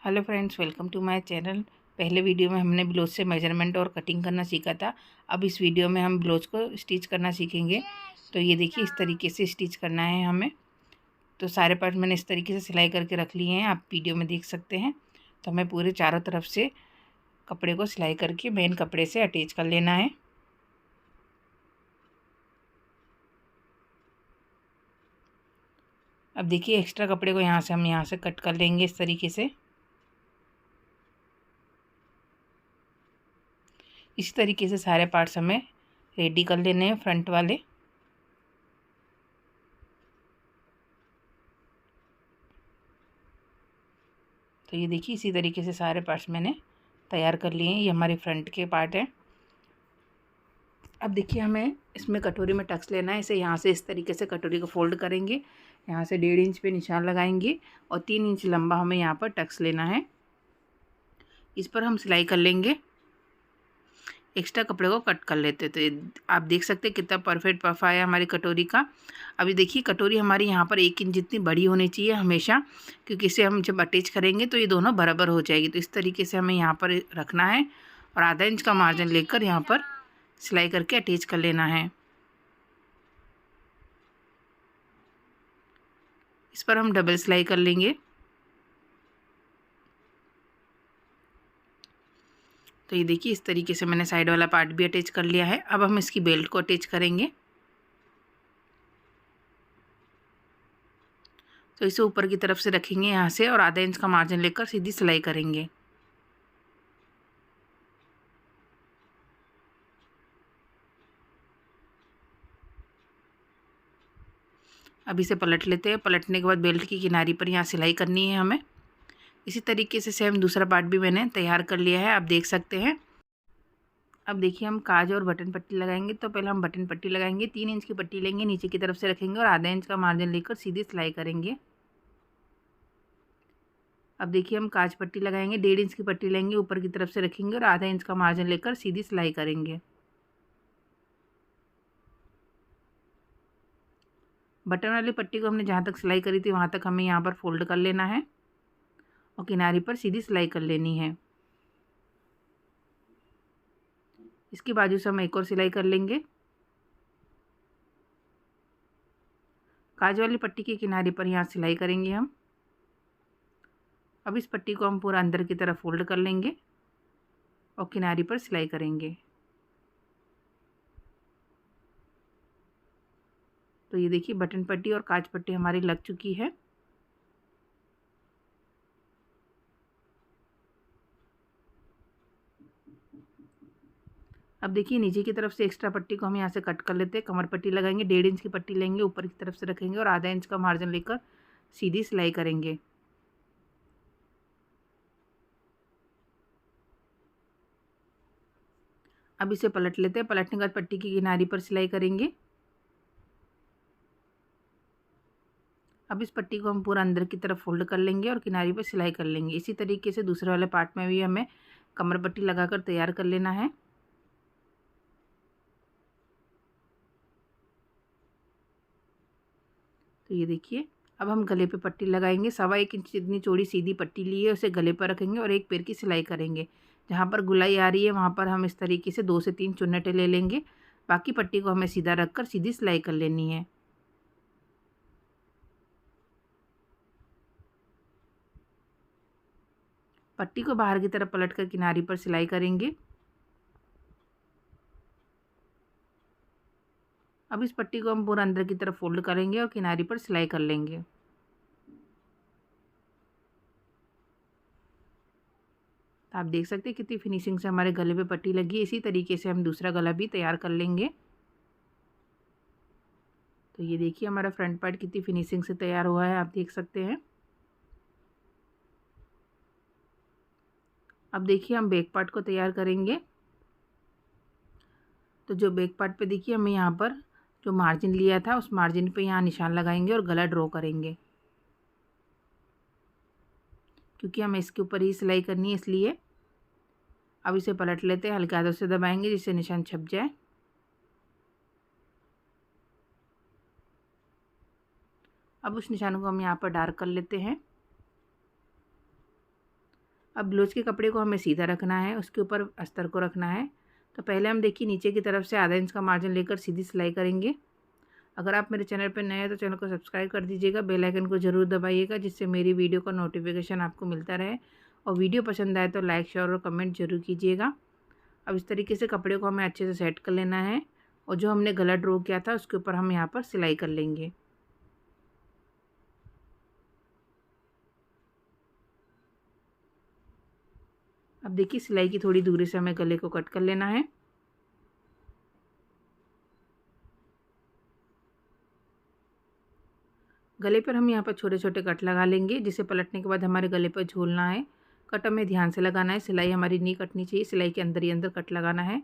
Hello friends, welcome to my channel. पहले video में हमने ब्लाउज से मेजरमेंट और कटिंग करना सीखा था। अब इस वीडियो में हम ब्लाउज को स्टिच करना सीखेंगे। तो ये देखिए, इस तरीके से स्टिच करना है हमें। तो सारे पार्ट मैंने इस तरीके से सिलाई करके रख लिए हैं, आप वीडियो में देख सकते हैं। तो हमें पूरे चारों तरफ से कपड़े को सिलाई करके मेन कपड़े से अटैच कर लेना है। अब देखिए, एक्स्ट्रा कपड़े को हम यहाँ से कट कर लेंगे इस तरीके से। इस तरीके से सारे पार्ट्स हमें रेडी कर लेने हैं, फ्रंट वाले। तो ये देखिए, इसी तरीके से सारे पार्ट्स मैंने तैयार कर लिए हैं। ये हमारे फ्रंट के पार्ट हैं। अब देखिए, हमें इसमें कटोरी में टक्स लेना है। इसे यहाँ से इस तरीके से कटोरी को फोल्ड करेंगे, यहाँ से 1.5 इंच पे निशान लगाएंगे और 3 इंच लंबा हमें यहाँ पर टक्स लेना है। इस पर हम सिलाई कर लेंगे। एक्स्ट्रा कपड़े को कट कर लेते। तो आप देख सकते हैं कितना परफेक्ट पफा है हमारी कटोरी का। अभी देखिए, कटोरी हमारी यहाँ पर 1 इंच जितनी बड़ी होनी चाहिए हमेशा, क्योंकि इसे हम जब अटैच करेंगे तो ये दोनों बराबर हो जाएगी। तो इस तरीके से हमें यहाँ पर रखना है और आधा इंच का मार्जिन लेकर यहाँ पर सिलाई करके अटैच कर लेना है। इस पर हम डबल सिलाई कर लेंगे। तो ये देखिए, इस तरीके से मैंने साइड वाला पार्ट भी अटैच कर लिया है। अब हम इसकी बेल्ट को अटैच करेंगे। तो इसे ऊपर की तरफ से रखेंगे यहाँ से और आधा इंच का मार्जिन लेकर सीधी सिलाई करेंगे। अब इसे पलट लेते हैं। पलटने के बाद बेल्ट की किनारी पर यहाँ सिलाई करनी है हमें। इसी तरीके से सेम दूसरा पार्ट भी मैंने तैयार कर लिया है, आप देख सकते हैं। अब देखिए, हम काज और बटन पट्टी लगाएंगे। तो पहले हम बटन पट्टी लगाएंगे। 3 इंच की पट्टी लेंगे, नीचे की तरफ से रखेंगे और आधा इंच का मार्जिन लेकर सीधी सिलाई करेंगे। अब देखिए, हम काज पट्टी लगाएंगे। 1.5 इंच की पट्टी लेंगे, ऊपर की तरफ से रखेंगे और आधा इंच का मार्जिन लेकर सीधी सिलाई करेंगे। बटन वाली पट्टी को हमने जहाँ तक सिलाई करी थी वहाँ तक हमें यहाँ पर फोल्ड कर लेना है और किनारे पर सीधी सिलाई कर लेनी है। इसके बाजू से हम एक और सिलाई कर लेंगे। काज वाली पट्टी के किनारे पर यहाँ सिलाई करेंगे हम। अब इस पट्टी को हम पूरा अंदर की तरफ फोल्ड कर लेंगे और किनारे पर सिलाई करेंगे। तो ये देखिए, बटन पट्टी और काज पट्टी हमारी लग चुकी है। अब देखिए, नीचे की तरफ से एक्स्ट्रा पट्टी को हम यहाँ से कट कर लेते हैं। कमर पट्टी लगाएंगे, 1.5 इंच की पट्टी लेंगे, ऊपर की तरफ से रखेंगे और आधा इंच का मार्जिन लेकर सीधी सिलाई करेंगे। अब इसे पलट लेते हैं। पलटने के बाद पट्टी की किनारी पर सिलाई करेंगे। अब इस पट्टी को हम पूरा अंदर की तरफ फोल्ड कर लेंगे और किनारी पर सिलाई कर लेंगे। इसी तरीके से दूसरे वाले पार्ट में भी हमें कमर पट्टी लगाकर तैयार कर लेना है। तो ये देखिए, अब हम गले पे पट्टी लगाएंगे। 1.25 इंच जितनी चौड़ी सीधी पट्टी ली है उसे गले पर रखेंगे और एक पैर की सिलाई करेंगे। जहाँ पर गुलाई आ रही है वहाँ पर हम इस तरीके से 2 से 3 चुन्नटें ले लेंगे। बाकी पट्टी को हमें सीधा रखकर सीधी सिलाई कर लेनी है। पट्टी को बाहर की तरफ पलटकर किनारी पर सिलाई करेंगे। अब इस पट्टी को हम पूरा अंदर की तरफ फोल्ड करेंगे और किनारी पर सिलाई कर लेंगे। तो आप देख सकते हैं कितनी फिनिशिंग से हमारे गले पे पट्टी लगी है। इसी तरीके से हम दूसरा गला भी तैयार कर लेंगे। तो ये देखिए, हमारा फ्रंट पार्ट कितनी फिनिशिंग से तैयार हुआ है, आप देख सकते हैं। अब देखिए, हम बैक पार्ट को तैयार करेंगे। तो जो बैक पार्ट पे देखिए, हमें यहाँ पर जो मार्जिन लिया था उस मार्जिन पे यहाँ निशान लगाएंगे और गला ड्रॉ करेंगे, क्योंकि हमें इसके ऊपर ही सिलाई करनी है इसलिए। अब इसे पलट लेते हैं, हल्के हाथों से दबाएंगे जिससे निशान छप जाए। अब उस निशान को हम यहाँ पर डार्क कर लेते हैं। अब ब्लाउज के कपड़े को हमें सीधा रखना है, उसके ऊपर अस्तर को रखना है। तो पहले हम देखिए नीचे की तरफ से आधा इंच का मार्जिन लेकर सीधी सिलाई करेंगे। अगर आप मेरे चैनल पर नए हैं तो चैनल को सब्सक्राइब कर दीजिएगा, बेल आइकन को ज़रूर दबाइएगा, जिससे मेरी वीडियो का नोटिफिकेशन आपको मिलता रहे। और वीडियो पसंद आए तो लाइक, शेयर और कमेंट जरूर कीजिएगा। अब इस तरीके से कपड़े को हमें अच्छे से सेट कर लेना है और जो हमने गला ड्रॉ किया था उसके ऊपर हम यहाँ पर सिलाई कर लेंगे। अब देखिए सिलाई की थोड़ी दूरी से हमें गले को कट कर लेना है। गले पर हम यहाँ पर छोटे छोटे कट लगा लेंगे, जिसे पलटने के बाद हमारे गले पर झूलना है। कट हमें ध्यान से लगाना है, सिलाई हमारी नहीं कटनी चाहिए, सिलाई के अंदर ही अंदर कट लगाना है।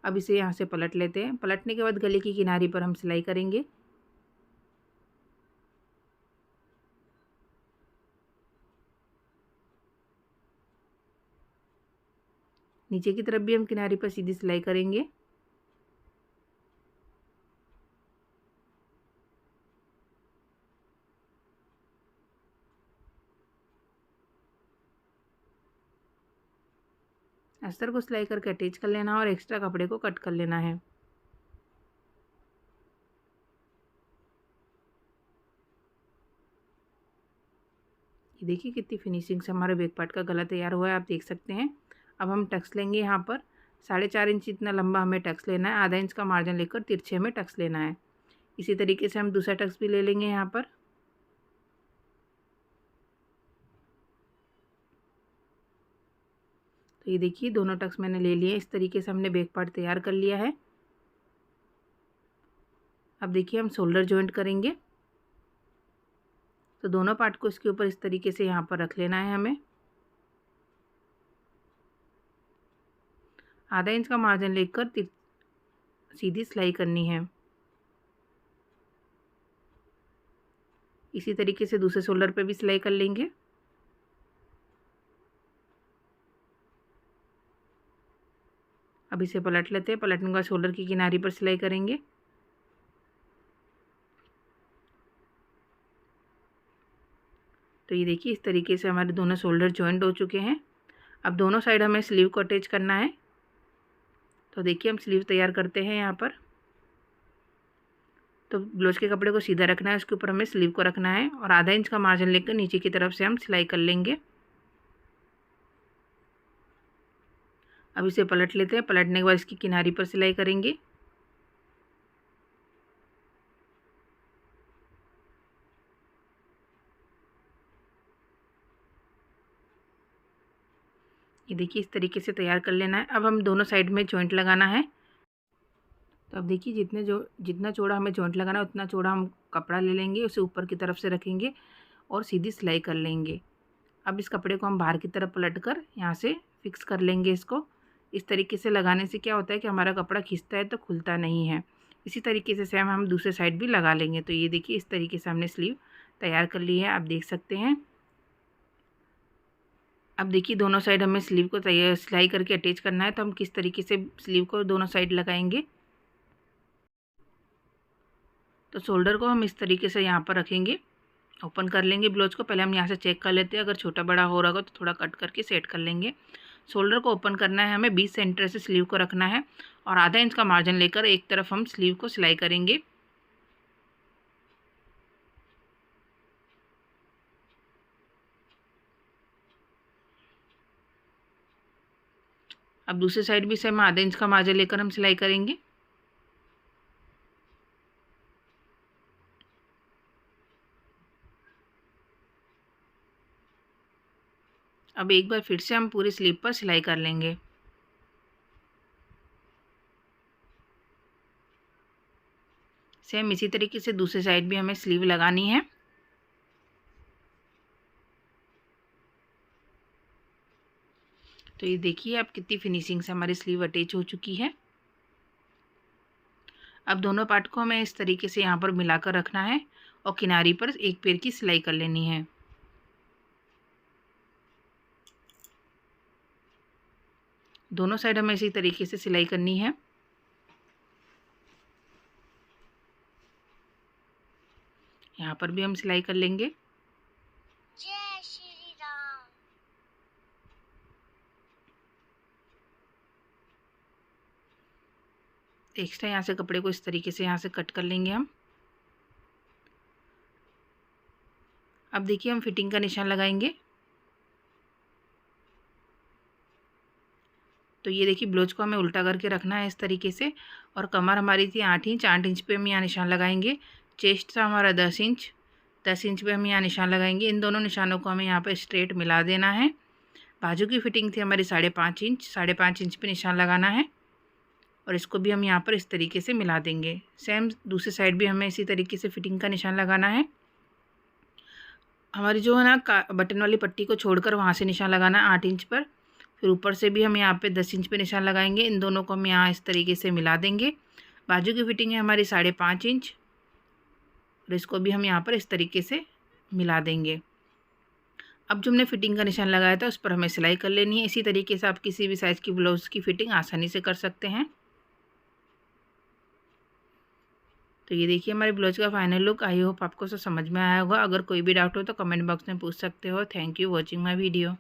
अब इसे यहाँ से पलट लेते हैं। पलटने के बाद गले की किनारी पर हम सिलाई करेंगे। नीचे की तरफ भी हम किनारी पर सीधी सिलाई करेंगे। अस्तर को सिलाई करके अटैच कर लेना और एक्स्ट्रा कपड़े को कट कर लेना है। ये देखिए कितनी फिनिशिंग से हमारे बैक पार्ट का गला तैयार हुआ है, आप देख सकते हैं। अब हम टक्स लेंगे। यहाँ पर 4.5 इंच इतना लंबा हमें टक्स लेना है, आधा इंच का मार्जिन लेकर तिरछे में टक्स लेना है। इसी तरीके से हम दूसरा टक्स भी ले लेंगे यहाँ पर। तो ये देखिए दोनों टक्स मैंने ले लिए। इस तरीके से हमने बैक पार्ट तैयार कर लिया है। अब देखिए हम शोल्डर जॉइंट करेंगे। तो दोनों पार्ट को इसके ऊपर इस तरीके से यहाँ पर रख लेना है हमें। आधा इंच का मार्जिन लेकर सीधी सिलाई करनी है। इसी तरीके से दूसरे शोल्डर पे भी सिलाई कर लेंगे। अब इसे पलट लेते हैं। पलटने के बाद शोल्डर की किनारी पर सिलाई करेंगे। तो ये देखिए इस तरीके से हमारे दोनों शोल्डर जॉइंट हो चुके हैं। अब दोनों साइड हमें स्लीव को अटैच करना है। तो देखिए हम स्लीव तैयार करते हैं यहाँ पर। तो ब्लाउज के कपड़े को सीधा रखना है, उसके ऊपर हमें स्लीव को रखना है और आधा इंच का मार्जिन लेकर नीचे की तरफ से हम सिलाई कर लेंगे। अब इसे पलट लेते हैं। पलटने के बाद इसकी किनारी पर सिलाई करेंगे। ये देखिए इस तरीके से तैयार कर लेना है। अब हम दोनों साइड में जॉइंट लगाना है। तो अब देखिए जितना चौड़ा हमें जॉइंट लगाना है उतना चौड़ा हम कपड़ा ले लेंगे, उसे ऊपर की तरफ से रखेंगे और सीधी सिलाई कर लेंगे। अब इस कपड़े को हम बाहर की तरफ पलट कर यहाँ से फिक्स कर लेंगे इसको। इस तरीके से लगाने से क्या होता है कि हमारा कपड़ा खिंचता है तो खुलता नहीं है। इसी तरीके से सेम हम दूसरे साइड भी लगा लेंगे। तो ये देखिए इस तरीके से हमने स्लीव तैयार कर ली है, आप देख सकते हैं। अब देखिए दोनों साइड हमें स्लीव को तैयार सिलाई करके अटैच करना है। तो हम किस तरीके से स्लीव को दोनों साइड लगाएंगे। तो शोल्डर को हम इस तरीके से यहाँ पर रखेंगे, ओपन कर लेंगे ब्लाउज को। पहले हम यहाँ से चेक कर लेते हैं, अगर छोटा बड़ा हो रहा होगा तो थोड़ा कट करके सेट कर लेंगे। शोल्डर को ओपन करना है हमें, 20 सेंटर से स्लीव को रखना है और आधा इंच का मार्जिन लेकर एक तरफ हम स्लीव को सिलाई करेंगे। अब दूसरी साइड भी सेम आधा इंच का मार्जिन लेकर हम सिलाई करेंगे। अब एक बार फिर से हम पूरी स्लीव पर सिलाई कर लेंगे। सेम इसी तरीके से दूसरी साइड भी हमें स्लीव लगानी है। तो ये देखिए आप कितनी फिनिशिंग से हमारी स्लीव अटैच हो चुकी है। अब दोनों पार्ट को हमें इस तरीके से यहाँ पर मिलाकर रखना है और किनारी पर एक पैर की सिलाई कर लेनी है। दोनों साइड हमें इसी तरीके से सिलाई करनी है। यहाँ पर भी हम सिलाई कर लेंगे। जय श्री राम। एक्स्ट्रा यहाँ से कपड़े को इस तरीके से यहाँ से कट कर लेंगे हम। अब देखिए हम फिटिंग का निशान लगाएंगे। तो ये देखिए ब्लाउज को हमें उल्टा करके रखना है इस तरीके से। और कमर हमारी थी 8 इंच, 8 इंच पे हम यहाँ निशान लगाएंगे। चेस्ट था हमारा 10 इंच, 10 इंच पे हम यहाँ निशान लगाएंगे। इन दोनों निशानों को हमें यहाँ पे स्ट्रेट मिला देना है। बाजू की फिटिंग थी हमारी 5.5 इंच, 5.5 इंच पे निशान लगाना है और इसको भी हम यहाँ पर इस तरीके से मिला देंगे। सेम दूसरी साइड भी हमें इसी तरीके से फिटिंग का निशान लगाना है। हमारी जो है ना बटन वाली पट्टी को छोड़कर वहाँ से निशान लगाना है 8 इंच पर। फिर ऊपर से भी हम यहाँ पे 10 इंच पे निशान लगाएंगे। इन दोनों को हम यहाँ इस तरीके से मिला देंगे। बाजू की फिटिंग है हमारी 5.5 इंच और इसको भी हम यहाँ पर इस तरीके से मिला देंगे। अब जो हमने फिटिंग का निशान लगाया था उस पर हमें सिलाई कर लेनी है। इसी तरीके से आप किसी भी साइज़ की ब्लाउज़ की फिटिंग आसानी से कर सकते हैं। तो ये देखिए हमारे ब्लाउज का फाइनल लुक। आई होप आपको सब समझ में आया होगा। अगर कोई भी डाउट हो तो कमेंट बॉक्स में पूछ सकते हो। Thank you watching my video.